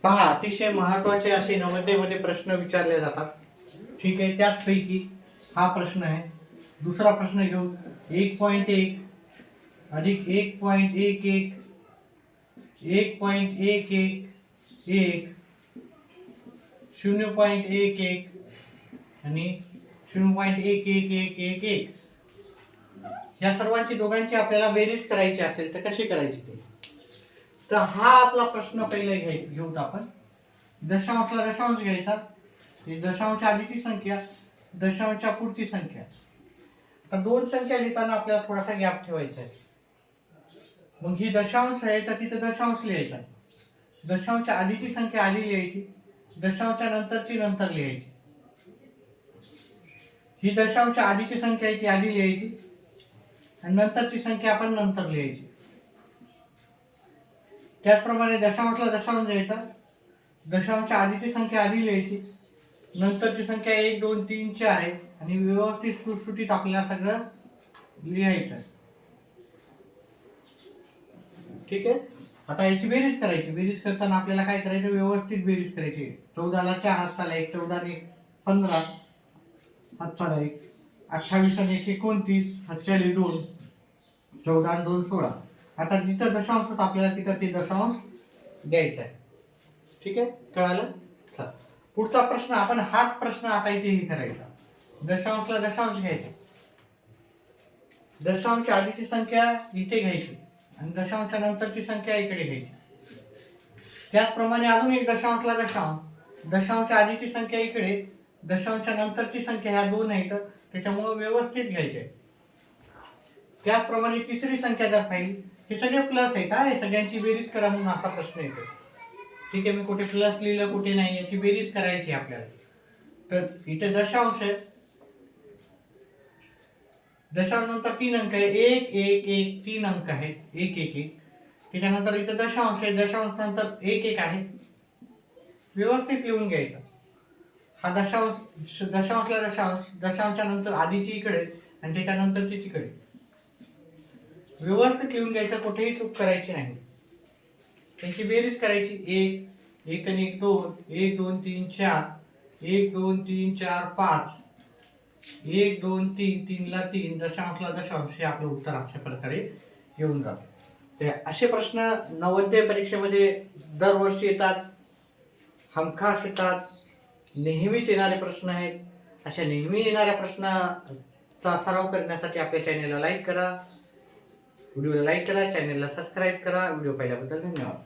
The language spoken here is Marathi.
पहा, अतिशय महत्वाचे असे 90 मध्ये प्रश्न विचारले जातात. ठीक आहे, त्याचपैकी हा प्रश्न आहे. दुसरा प्रश्न घेऊ. 1.1 अधिक 1.11 1.111 0.11 आणि 0.11111 या सर्वांची दोघांची आपल्याला बेरीज करायची असेल तर कशी करायची ते. तर हा आपला प्रश्न पहिला घेऊ आपण. दशांशला दशांश घ्यायचा, दशांशच्या आधीची संख्या, दशांशच्या पुढची संख्या. आता दोन संख्या लिहिताना आपल्याला थोडासा गॅप ठेवायचा आहे. मग ही दशांश आहे तर तिथे दशांश लिहायचा. दशांशच्या आधीची संख्या आधी लिहायची, दशांशच्या नंतरची नंतर लिहायची. ही दशांशच्या आधीची संख्या आहे ती आधी लिहायची आणि नंतरची संख्या आपण नंतर लिहायची. त्याचप्रमाणे दशांशला दशांश द्यायचा, दशांशच्या आधीची संख्या आधी लिहायची, नंतरची संख्या 1 2 3 4 आहे आणि व्यवस्थित सुटसुटीत आपल्याला सगळं लिहायचं आहे. ठीक आहे. आता याची बेरीज करायची. बेरीज करताना आपल्याला काय करायचं, व्यवस्थित बेरीज करायची. 14 ला 4 हातचाला 1, 14 ने 15 हातचाला 1, 28 आणि 1 29 हातचाले 2, 14 आणि 2 16. आता जिथं दशांश होता आपल्याला तिथं ते दशांश द्यायचा आहे. ठीक आहे, कळालं. पुढचा प्रश्न आपण हाच प्रश्न आता इथे हे करायचा. दशांशला दशांश घ्यायचा, दशांशच्या आधीची संख्या इथे घ्यायची आणि दशांशच्या नंतरची संख्या इकडे घ्यायची. त्याचप्रमाणे अजून एक दशांशला दशांश, दशांशच्या आधीची संख्या इकडे, दशांशच्या नंतरची संख्या ह्या दोन आहेत त्याच्यामुळे व्यवस्थित घ्यायचे. त्याचप्रमाणे तिसरी संख्या जर पाहिली, हे सगळे प्लस आहेत हा, हे सगळ्यांची बेरीज करा म्हणून असा प्रश्न येतो. ठीक आहे, मी कुठे प्लस लिहिलं कुठे नाही याची बेरीज करायची आपल्याला. तर इथे दशांश आहे, दशांश नंतर 3 अंक आहे, 1 1 1 3 अंक आहेत, 1 1 1. त्याच्यानंतर इथे दशांश आहे, दशांश नंतर 1 1 आहे. व्यवस्थित लिहून घ्यायचं. हा दशांश, दशांशला दशांश, दशांशच्या नंतर आधीची इकडे आणि त्याच्यानंतरची तिकडे. व्यवस्थित लिहून घ्यायचं, कुठेही चूक करायची नाही. त्याची बेरीज करायची. 1 1 आणि 1 2, 1 2 3 4, 1 2 3 4 5, 1 2 3 3 ला 3, दशांशला दशांश. हे आपलं उत्तर अशा प्रकारे येऊन जातं. ते असे प्रश्न 90 परीक्षेमध्ये दरवर्षी येतात, हमखास येतात, नेहमीच येणारे प्रश्न आहेत. अशा नेहमी येणाऱ्या प्रश्नाचा सराव करण्यासाठी आपल्या चॅनेलला लाईक करा, व्हिडिओला लाईक करा, चॅनेलला सबस्क्राईब करा. व्हिडिओ पाहिल्याबद्दल धन्यवाद.